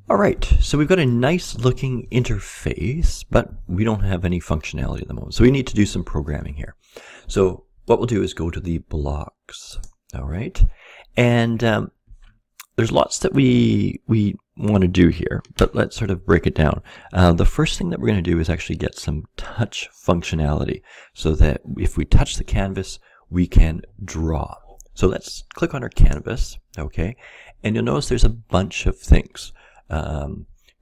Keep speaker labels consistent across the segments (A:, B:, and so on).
A: All right, so we've got a nice looking interface, but we don't have any functionality at the moment. So we need to do some programming here. So what we'll do is go to the blocks, all right? And there's lots that we want to do here, but let's sort of break it down. The first thing that we're going to do is actually get some touch functionality so that if we touch the canvas, we can draw. So let's click on our canvas, okay? And you'll notice there's a bunch of things.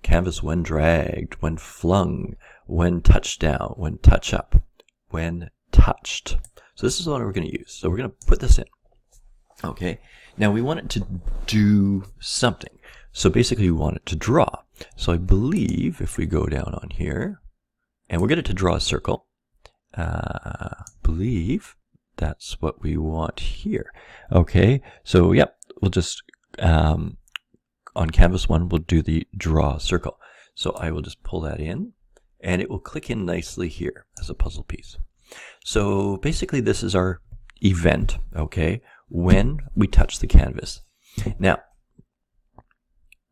A: Canvas when dragged, when flung, when touched down, when touch up, when touched. So this is the one we're going to use. So we're going to put this in. Okay. Now we want it to do something. So basically we want it to draw. So I believe if we go down on here and we're going to draw a circle, believe that's what we want here. Okay. So yep, we'll just, on canvas 1, we'll do the draw circle. So I will just pull that in and it will click in nicely here as a puzzle piece. So basically this is our event, okay, when we touch the canvas. Now,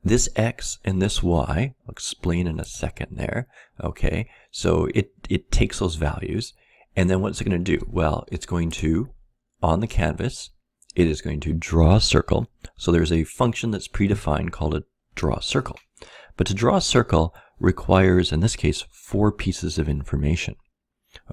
A: this X and this Y, I'll explain in a second there, okay, so it takes those values and then what's it going to do? Well, it's going to, on the canvas, it is going to draw a circle. So there's a function that's predefined called a draw circle. But to draw a circle requires, in this case, 4 pieces of information.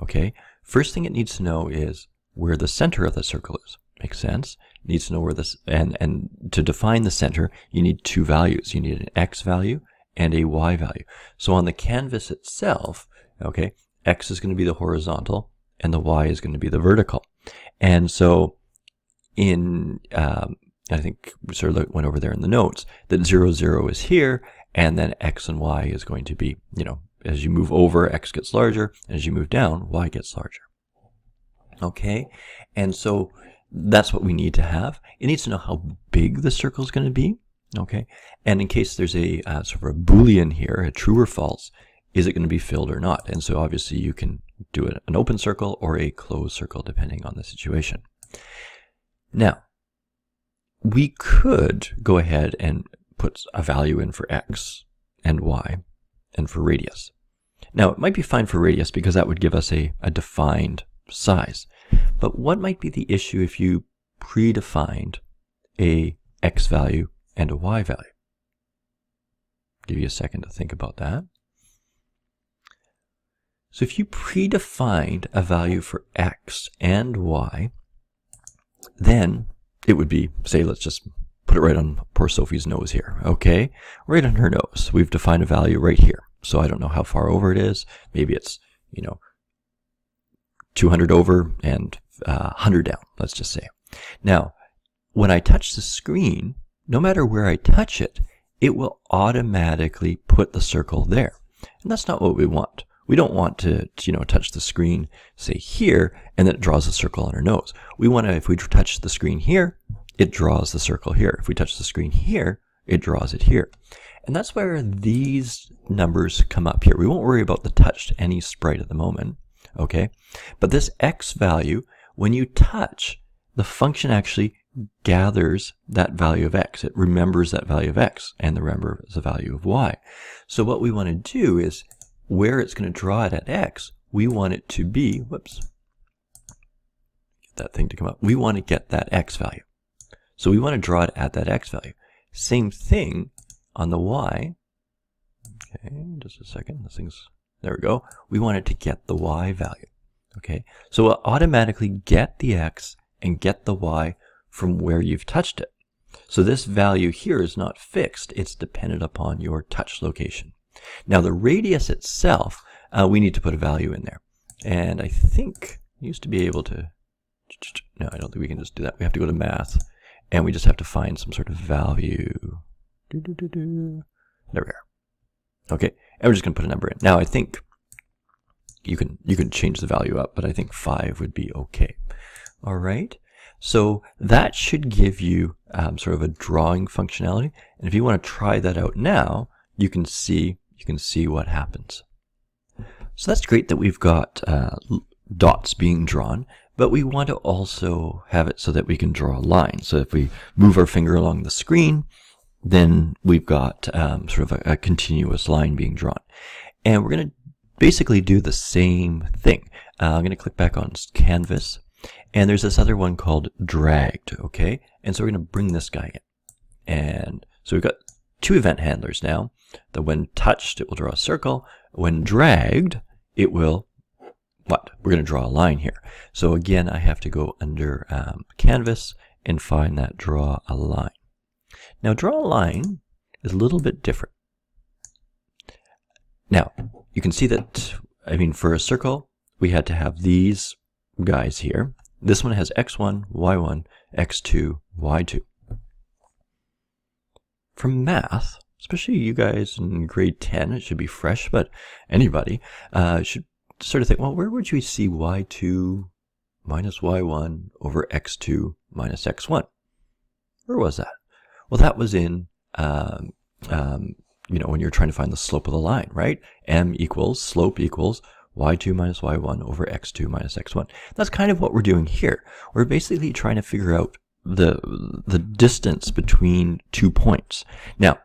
A: Okay? First thing it needs to know is where the center of the circle is. Makes sense? It needs to know where this, and to define the center, you need 2 values. You need an X value and a Y value. So on the canvas itself, okay, X is going to be the horizontal and the Y is going to be the vertical. And so in, I think we sort of went over there in the notes, that 0, 0 is here, and then X and Y is going to be, you know, as you move over, X gets larger, and as you move down, Y gets larger. Okay, and so that's what we need to have. It needs to know how big the circle is going to be, okay, and in case there's a sort of a Boolean here, a true or false, is it going to be filled or not? And so obviously you can do an open circle or a closed circle depending on the situation. Now, we could go ahead and put a value in for X and Y and for radius. Now, it might be fine for radius because that would give us a defined size. But what might be the issue if you predefined a X value and a Y value? Give you a second to think about that. So if you predefined a value for X and Y, then it would be, say, let's just put it right on poor Sophie's nose here, okay? Right on her nose. We've defined a value right here. So I don't know how far over it is. Maybe it's, you know, 200 over and 100 down, let's just say. Now, when I touch the screen, no matter where I touch it, it will automatically put the circle there. And that's not what we want. We don't want to, you know, touch the screen, say here, and then it draws a circle on our nose. We want to, if we touch the screen here, it draws the circle here. If we touch the screen here, it draws it here. And that's where these numbers come up here. We won't worry about the touched any sprite at the moment, okay? But this X value, when you touch, the function actually gathers that value of X. It remembers that value of X and remembers the value of Y. So what we want to do is, where it's going to draw it at X, we want it to be, whoops, get that thing to come up. We want to get that X value. So we want to draw it at that X value. Same thing on the Y. Okay, just a second. This thing's, there we go. We want it to get the Y value. Okay, so we'll automatically get the X and get the Y from where you've touched it. So this value here is not fixed. It's dependent upon your touch location. Now the radius itself, we need to put a value in there. And I think we used to be able to, no, I don't think we can just do that. We have to go to math and we just have to find some sort of value. There we are. Okay, and we're just going to put a number in. Now I think you can change the value up, but I think 5 would be okay. All right, so that should give you sort of a drawing functionality. And if you want to try that out now, you can see what happens. So that's great that we've got dots being drawn, but we want to also have it so that we can draw a line. So if we move our finger along the screen, then we've got sort of a continuous line being drawn. And we're going to basically do the same thing. I'm going to click back on Canvas, and there's this other one called Dragged, okay? And so we're going to bring this guy in. And so we've got two event handlers now. The when touched, it will draw a circle. When dragged, it will, what? We're going to draw a line here. So again, I have to go under Canvas and find that draw a line. Now, draw a line is a little bit different. Now, you can see that, I mean, for a circle, we had to have these guys here. This one has x1, y1, x2, y2. For math, especially you guys in grade 10, it should be fresh, but anybody should sort of think, well, where would you see y2 minus y1 over x2 minus x1? Where was that? Well, that was in, you know, when you're trying to find the slope of the line, right? M equals, slope equals y2 minus y1 over x2 minus x1. That's kind of what we're doing here. We're basically trying to figure out the distance between 2 points. Now,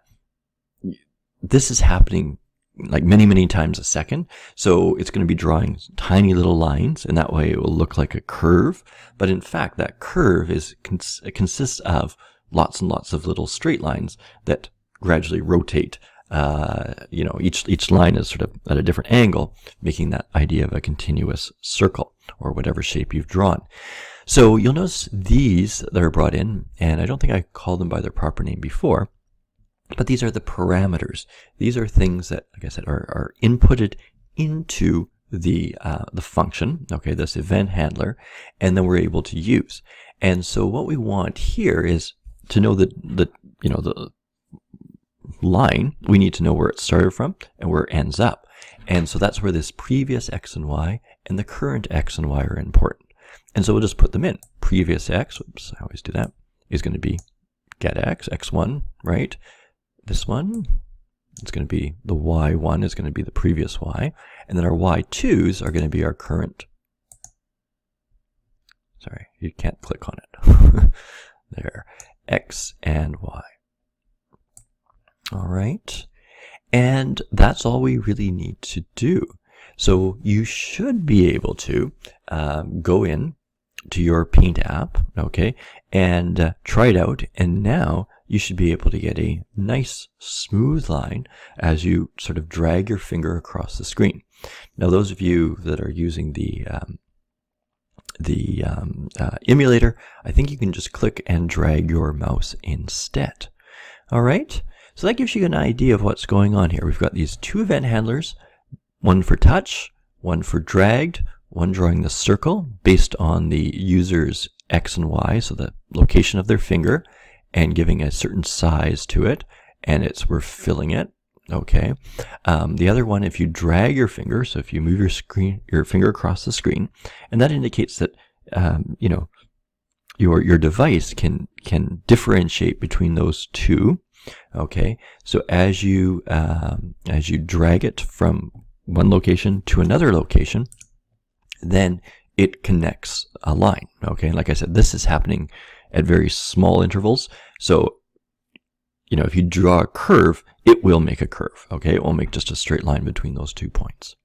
A: this is happening like many times a second. So it's going to be drawing tiny little lines, and that way it will look like a curve. But in fact, that curve consists of lots and lots of little straight lines that gradually rotate. You know, each line is sort of at a different angle, making that idea of a continuous circle or whatever shape you've drawn. So you'll notice these that are brought in, and I don't think I called them by their proper name before, but these are the parameters. These are things that, like I said, are inputted into the function, okay, this event handler, and then we're able to use. And so what we want here is to know that you know, the line, we need to know where it started from and where it ends up. And so that's where this previous x and y and the current x and y are important. And so we'll just put them in. Previous x, oops, I always do that, is going to be get x, x1, right? This one, it's going to be the y1 is going to be the previous y. And then our y2s are going to be our current. Sorry, you can't click on it. There, x and y. All right. And that's all we really need to do. So you should be able to go in to your Paint app, okay, and try it out. And now you should be able to get a nice smooth line as you sort of drag your finger across the screen. Now, those of you that are using the emulator, I think you can just click and drag your mouse instead. All right. So that gives you an idea of what's going on here. We've got these two event handlers, one for touch, one for dragged, one drawing the circle based on the user's X and Y, so the location of their finger, and giving a certain size to it, and we're filling it. Okay. The other one, if you drag your finger, so if you move your finger across the screen, and that indicates that you know, your device can differentiate between those two. Okay, so as you drag it from one location to another location, then it connects a line. Okay, and like I said, this is happening at very small intervals. So, you know, if you draw a curve, it will make a curve. Okay, it won't make just a straight line between those 2 points.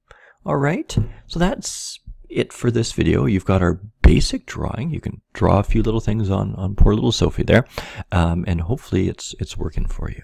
A: All right, so that's it for this video. You've got our basic drawing. You can draw a few little things on poor little Sophie there, and hopefully it's working for you.